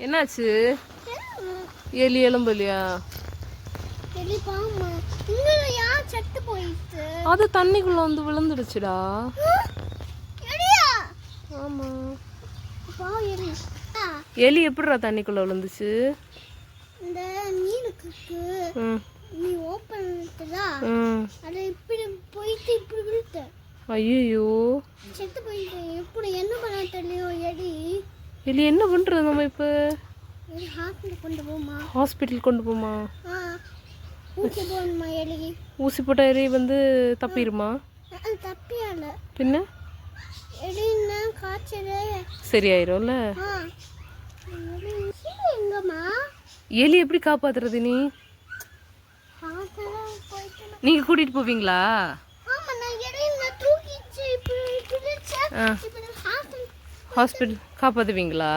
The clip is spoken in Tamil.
என்னாச்சு? எலி எலும்பலியா? அது தண்ணிக்குள்ள வந்து விழுந்துடுச்சுடா. ஆமா. எலி எப்படிடா தண்ணிக்குள்ள விழுந்துச்சு? இந்த மீனுக்கு நீ ஓபன் பண்ணதா அத இப்படி போயிட்டு இப்படி விழுந்து. ஐயோ செத்து போயிட்டு எப்படி என்ன பண்ண தெரியல. எலி என்ன பண்றது நம்ம இப்ப? ஹாஸ்பிடல் கொண்டு போமா? ஹாஸ்பிடல் கொண்டு போமா? ஊசி போடணுமா எலி? ஊசி போட்ட எலி வந்து தப்பிடுமா? தப்பியால பின்ன எலின்னா காய்ச்சல் சரியாயிரும்ல. எங்கம்மா எலி எப்படி காப்பாத்துறது? நீங்க கூட்டிட்டு போவீங்களா? ஹாஸ்பிடல் காப்பாத்துவீங்களா?